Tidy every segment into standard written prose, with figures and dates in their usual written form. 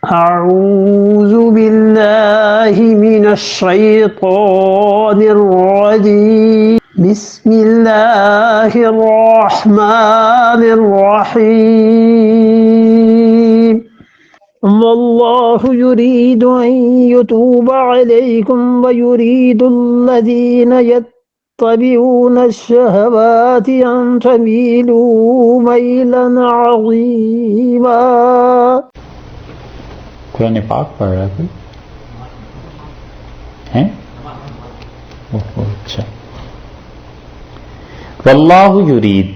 أعوذ بالله من الشيطان الرجيم بسم الله الرحمن الرحيم والله يريد أن يتوب عليكم ويريد الذين يتبعون الشهوات أن تميلوا ميلا عظيما. قرآن پاک پڑھ رہا ہے کوئی ہیں؟ اچھا. واللہ یرید،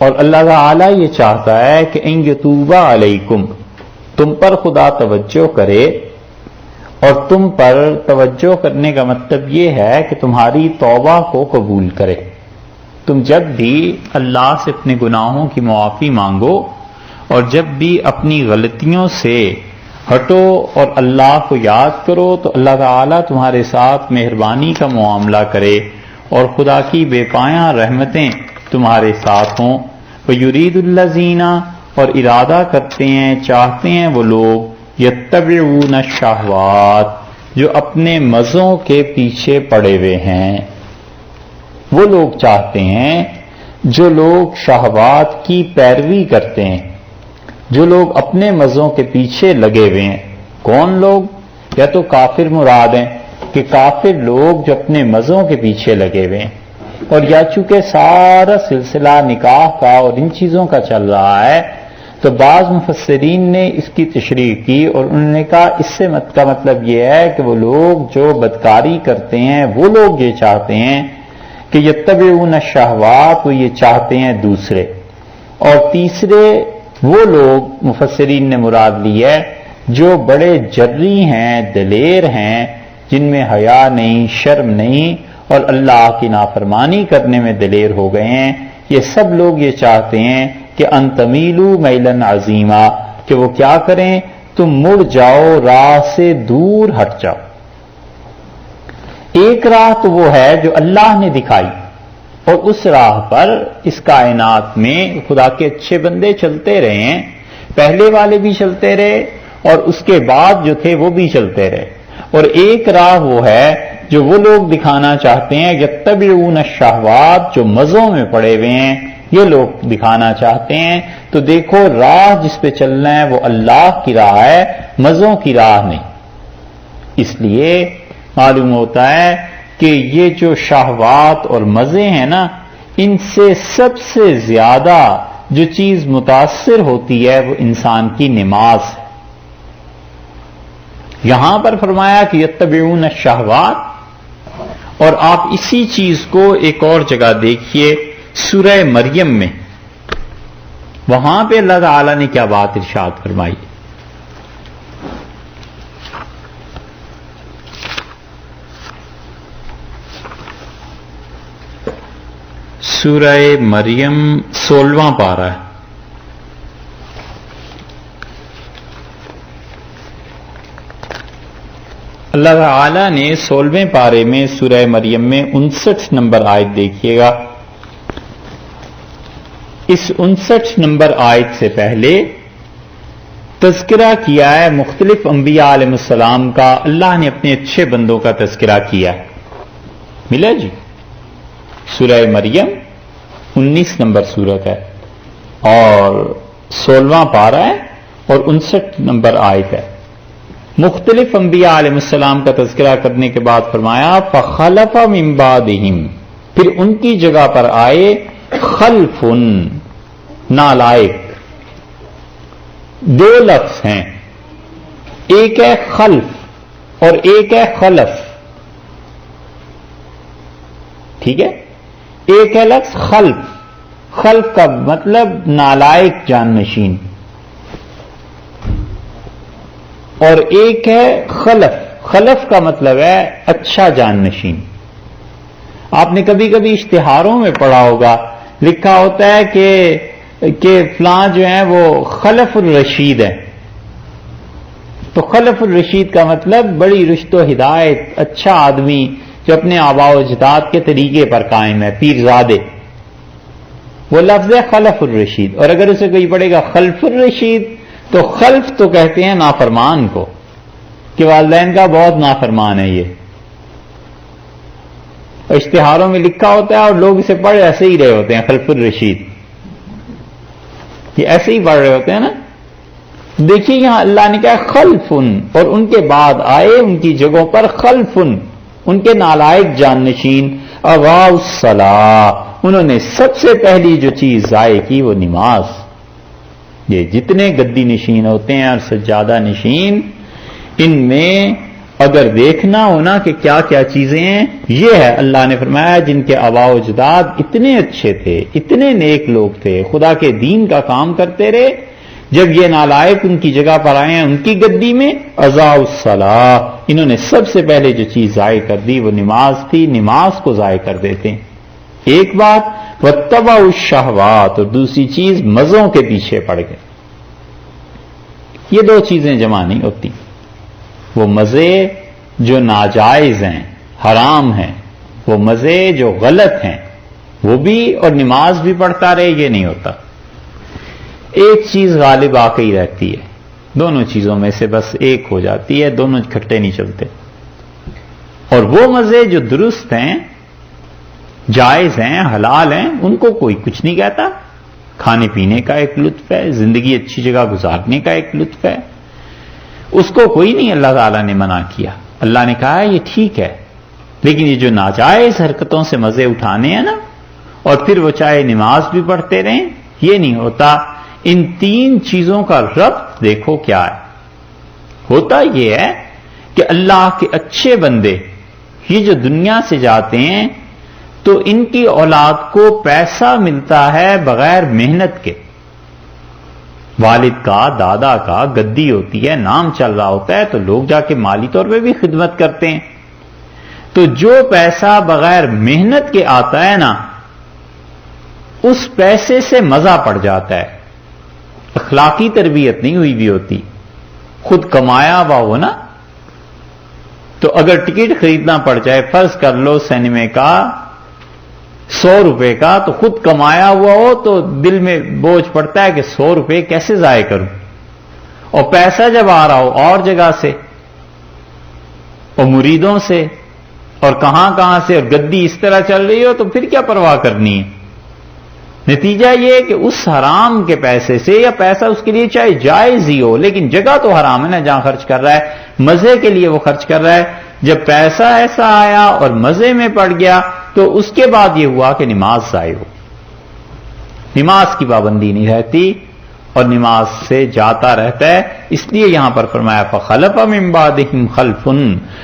اور اللہ تعالیٰ یہ چاہتا ہے کہ ان یتوب علیکم، تم پر خدا توجہ کرے. اور تم پر توجہ کرنے کا مطلب یہ ہے کہ تمہاری توبہ کو قبول کرے. تم جب بھی اللہ سے اپنے گناہوں کی معافی مانگو اور جب بھی اپنی غلطیوں سے ہٹو اور اللہ کو یاد کرو تو اللہ تعالیٰ تمہارے ساتھ مہربانی کا معاملہ کرے اور خدا کی بے پایاں رحمتیں تمہارے ساتھ ہوں. وَيُرِيدُ الَّذِينَ، اور ارادہ کرتے ہیں، چاہتے ہیں وہ لوگ، يَتَّبِعُونَ الشَّهَوَاتِ، جو اپنے مزوں کے پیچھے پڑے ہوئے ہیں. وہ لوگ چاہتے ہیں جو لوگ شہوات کی پیروی کرتے ہیں، جو لوگ اپنے مزوں کے پیچھے لگے ہوئے ہیں. کون لوگ؟ یا تو کافر مراد ہیں کہ کافر لوگ جو اپنے مزوں کے پیچھے لگے ہوئے ہیں. اور یا چونکہ سارا سلسلہ نکاح کا اور ان چیزوں کا چل رہا ہے تو بعض مفسرین نے اس کی تشریح کی اور انہوں نے کہا اس سے کا مطلب یہ ہے کہ وہ لوگ جو بدکاری کرتے ہیں وہ لوگ یہ چاہتے ہیں کہ یتبعون الشہوات، وہ یہ چاہتے ہیں دوسرے. اور تیسرے وہ لوگ مفسرین نے مراد لی ہے جو بڑے جری ہیں، دلیر ہیں، جن میں حیا نہیں، شرم نہیں اور اللہ کی نافرمانی کرنے میں دلیر ہو گئے ہیں. یہ سب لوگ یہ چاہتے ہیں کہ ان تمیلوا میلا عظیما، کہ وہ کیا کریں؟ تم مڑ جاؤ، راہ سے دور ہٹ جاؤ. ایک راہ تو وہ ہے جو اللہ نے دکھائی، اور اس راہ پر اس کائنات میں خدا کے اچھے بندے چلتے رہے ہیں. پہلے والے بھی چلتے رہے اور اس کے بعد جو تھے وہ بھی چلتے رہے. اور ایک راہ وہ ہے جو وہ لوگ دکھانا چاہتے ہیں، یتبعون الشہوات، جو مزوں میں پڑے ہوئے ہیں، یہ لوگ دکھانا چاہتے ہیں. تو دیکھو راہ جس پہ چلنا ہے وہ اللہ کی راہ ہے، مزوں کی راہ نہیں. اس لیے معلوم ہوتا ہے کہ یہ جو شہوات اور مزے ہیں نا، ان سے سب سے زیادہ جو چیز متاثر ہوتی ہے وہ انسان کی نماز ہے. یہاں پر فرمایا کہ یتبعون الشہوات، اور آپ اسی چیز کو ایک اور جگہ دیکھیے سورہ مریم میں. وہاں پہ اللہ تعالی نے کیا بات ارشاد فرمائی؟ سورہ مریم 16واں پارہ ہے. اللہ تعالیٰ نے 16ویں پارے میں سورہ مریم میں 59 نمبر آیت دیکھیے گا. اس 59 نمبر آیت سے پہلے تذکرہ کیا ہے مختلف انبیاء علیہ السلام کا. اللہ نے اپنے اچھے بندوں کا تذکرہ کیا ہے. ملا جی؟ سورہ مریم 19 نمبر سورت ہے اور 16واں پارہ ہے اور 59 نمبر آیت ہے. مختلف انبیاء علیہ السلام کا تذکرہ کرنے کے بعد فرمایا فخلف من بعدہم، پھر ان کی جگہ پر آئے خلف، نالائق. دو لفظ ہیں، ایک ہے خلف اور ایک ہے خلف. ٹھیک ہے؟ ایک ہے لفظ خلف، خلف کا مطلب نالائق جانشین، اور ایک ہے خلف، خلف کا مطلب ہے اچھا جانشین. آپ نے کبھی کبھی اشتہاروں میں پڑھا ہوگا، لکھا ہوتا ہے کہ فلاں جو ہیں وہ خلف الرشید ہے. تو خلف الرشید کا مطلب بڑی رشد و ہدایت، اچھا آدمی جو اپنے آباء و اجداد کے طریقے پر قائم ہے، پیرزادے. وہ لفظ ہے خلف الرشید. اور اگر اسے کوئی پڑھے گا خلف الرشید تو خلف تو کہتے ہیں نافرمان کو کہ والدین کا بہت نافرمان ہے یہ، اشتہاروں میں لکھا ہوتا ہے اور لوگ اسے پڑھ ایسے ہی رہے ہوتے ہیں، خلف الرشید، یہ ایسے ہی پڑھ رہے ہوتے ہیں نا. دیکھیے یہاں اللہ نے کہا خلفن، اور ان کے بعد آئے ان کی جگہوں پر خلفن، ان کے نالائق جانشین، اضاعوا الصلاۃ، انہوں نے سب سے پہلی جو چیز ضائع کی وہ نماز. یہ جتنے گدی نشین ہوتے ہیں اور سجادہ نشین، ان میں اگر دیکھنا ہونا کہ کیا کیا چیزیں ہیں، یہ ہے اللہ نے فرمایا جن کے آباء و اجداد اتنے اچھے تھے، اتنے نیک لوگ تھے، خدا کے دین کا کام کرتے رہے، جب یہ نالائق ان کی جگہ پر آئے ہیں ان کی گدی میں، اضاعوا الصلاۃ، انہوں نے سب سے پہلے جو چیز ضائع کر دی وہ نماز تھی، نماز کو ضائع کر دیتے ہیں. ایک بات، واتبعوا الشہوات، اور دوسری چیز مزوں کے پیچھے پڑ گئے. یہ دو چیزیں جمع نہیں ہوتی. وہ مزے جو ناجائز ہیں، حرام ہیں، وہ مزے جو غلط ہیں وہ بھی، اور نماز بھی پڑھتا رہے، یہ نہیں ہوتا. ایک چیز غالب آ کے ہی رہتی ہے، دونوں چیزوں میں سے بس ایک ہو جاتی ہے، دونوں اکٹھے نہیں چلتے. اور وہ مزے جو درست ہیں، جائز ہیں، حلال ہیں، ان کو کوئی کچھ نہیں کہتا. کھانے پینے کا ایک لطف ہے، زندگی اچھی جگہ گزارنے کا ایک لطف ہے، اس کو کوئی نہیں اللہ تعالیٰ نے منع کیا. اللہ نے کہا یہ ٹھیک ہے، لیکن یہ جو ناجائز حرکتوں سے مزے اٹھانے ہیں نا، اور پھر وہ چاہے نماز بھی پڑھتے رہیں، یہ نہیں ہوتا. ان تین چیزوں کا ربط دیکھو کیا ہے. ہوتا یہ ہے کہ اللہ کے اچھے بندے یہ جو دنیا سے جاتے ہیں تو ان کی اولاد کو پیسہ ملتا ہے بغیر محنت کے. والد کا، دادا کا گدی ہوتی ہے، نام چل رہا ہوتا ہے تو لوگ جا کے مالی طور پہ بھی خدمت کرتے ہیں. تو جو پیسہ بغیر محنت کے آتا ہے نا، اس پیسے سے مزہ پڑ جاتا ہے. اخلاقی تربیت نہیں ہوئی بھی ہوتی، خود کمایا ہوا ہو نا. تو اگر ٹکٹ خریدنا پڑ جائے، فرض کر لو سینمے کا 100 روپے کا، تو خود کمایا ہوا ہو تو دل میں بوجھ پڑتا ہے کہ 100 روپے کیسے ضائع کروں. اور پیسہ جب آ رہا ہو اور جگہ سے، اور مریدوں سے، اور کہاں کہاں سے، اور گدی اس طرح چل رہی ہو، تو پھر کیا پرواہ کرنی ہے. نتیجہ یہ کہ اس حرام کے پیسے سے، یا پیسہ اس کے لیے چاہے جائز ہی ہو لیکن جگہ تو حرام ہے نا جہاں خرچ کر رہا ہے، مزے کے لیے وہ خرچ کر رہا ہے. جب پیسہ ایسا آیا اور مزے میں پڑ گیا تو اس کے بعد یہ ہوا کہ نماز ضائع ہو، نماز کی پابندی نہیں رہتی اور نماز سے جاتا رہتا ہے. اس لیے یہاں پر فرمایا فخلف من بعدہم خلف،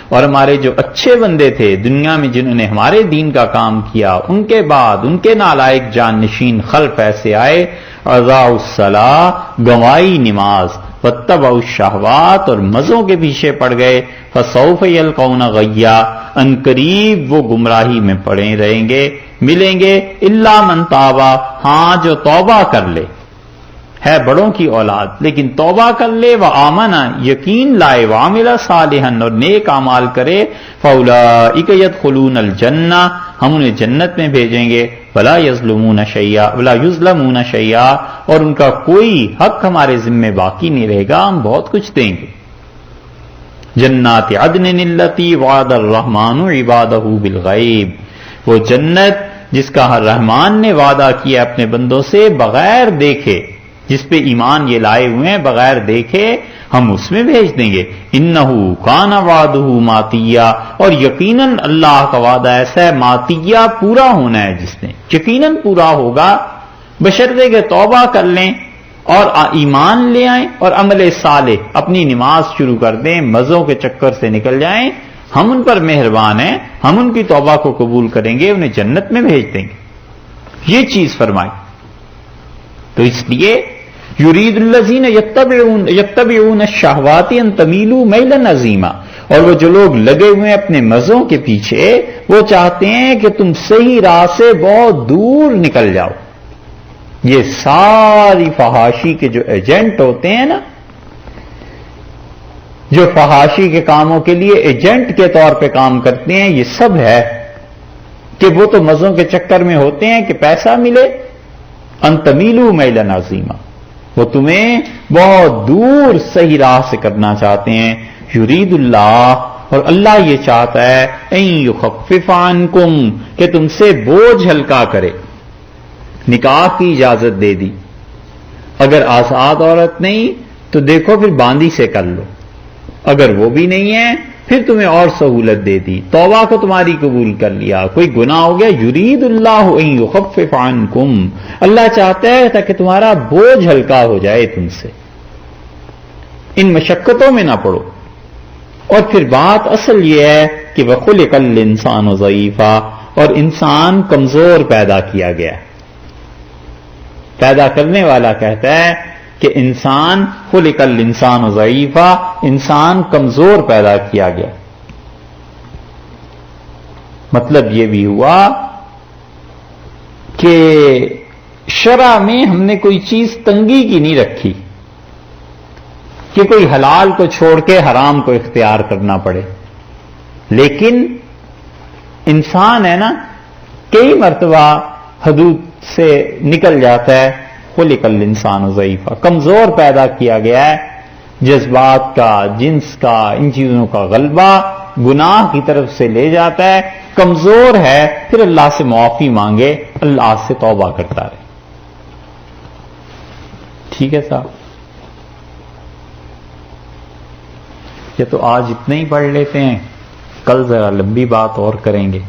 اور ہمارے جو اچھے بندے تھے دنیا میں جنہوں نے ہمارے دین کا کام کیا، ان کے بعد ان کے نالائق جانشین خلف ایسے آئے، اضاعوا الصلاۃ، گنوائی نماز، واتبعوا الشہوات، اور مزوں کے پیچھے پڑ گئے، فسوف یلقون غیا، ان قریب وہ گمراہی میں پڑے رہیں گے، ملیں گے. الا من تابا، ہاں جو توبہ کر لے، ہے بڑوں کی اولاد لیکن توبہ کر لے، وآمن، یقین لائے، وعمل صالحا، اور نیک اعمال کرے، فاولئک یدخلون الجنہ، ہم انہیں جنت میں بھیجیں گے، ولا یظلمون شیئا، اور ان کا کوئی حق ہمارے ذمے باقی نہیں رہے گا، ہم بہت کچھ دیں گے. جنات عدن التی وعد الرحمن عبادہ بالغیب، وہ جنت جس کا رحمان نے وعدہ کیا اپنے بندوں سے بغیر دیکھے، جس پہ ایمان یہ لائے ہوئے ہیں بغیر دیکھے، ہم اس میں بھیج دیں گے. انہو کان وعدہ ماتیا، اور یقیناً اللہ کا وعدہ ایسا ہے ماتیا، پورا ہونا ہے، جس نے یقیناً پورا ہوگا، بشرطے کہ توبہ کر لیں اور ایمان لے آئیں اور عمل صالح، اپنی نماز شروع کر دیں، مزوں کے چکر سے نکل جائیں. ہم ان پر مہربان ہیں، ہم ان کی توبہ کو قبول کریں گے، انہیں جنت میں بھیج دیں گے. یہ چیز فرمائی. تو اس لیے یرید الذین یتبعون الشہوات ان تمیلوا میلا عظیما، اور وہ جو لوگ لگے ہوئے ہیں اپنے مزوں کے پیچھے، وہ چاہتے ہیں کہ تم صحیح راہ سے بہت دور نکل جاؤ. یہ ساری فحاشی کے جو ایجنٹ ہوتے ہیں نا، جو فحاشی کے کاموں کے لیے ایجنٹ کے طور پہ کام کرتے ہیں، یہ سب ہے کہ وہ تو مزوں کے چکر میں ہوتے ہیں کہ پیسہ ملے. ان تمیلوا میلا عظیما، وہ تمہیں بہت دور صحیح راہ سے کرنا چاہتے ہیں. یرید اللہ، اور اللہ یہ چاہتا ہے ان یخفف عنکم، کہ تم سے بوجھ ہلکا کرے. نکاح کی اجازت دے دی، اگر آزاد عورت نہیں تو دیکھو پھر باندی سے کر لو، اگر وہ بھی نہیں ہے پھر تمہیں اور سہولت دے دی، توبہ کو تمہاری قبول کر لیا، کوئی گناہ ہو گیا. یرید اللہ ان یخفف عنکم، اللہ چاہتا ہے تاکہ تمہارا بوجھ ہلکا ہو جائے، تم سے ان مشقتوں میں نہ پڑو. اور پھر بات اصل یہ ہے کہ وَخُلِقَ الْإِنسَانُ ضَعِيفًا، اور انسان کمزور پیدا کیا گیا. پیدا کرنے والا کہتا ہے کہ انسان خلق الانسان ضعیفا، انسان کمزور پیدا کیا گیا. مطلب یہ بھی ہوا کہ شرع میں ہم نے کوئی چیز تنگی کی نہیں رکھی کہ کوئی حلال کو چھوڑ کے حرام کو اختیار کرنا پڑے. لیکن انسان ہے نا، کئی مرتبہ حدود سے نکل جاتا ہے. خلق الانسان ضعیفا، کمزور پیدا کیا گیا ہے. جذبات کا، جنس کا، ان چیزوں کا غلبہ گناہ کی طرف سے لے جاتا ہے. کمزور ہے، پھر اللہ سے معافی مانگے، اللہ سے توبہ کرتا رہے. ٹھیک ہے صاحب، یہ تو آج اتنا ہی پڑھ لیتے ہیں، کل ذرا لمبی بات اور کریں گے.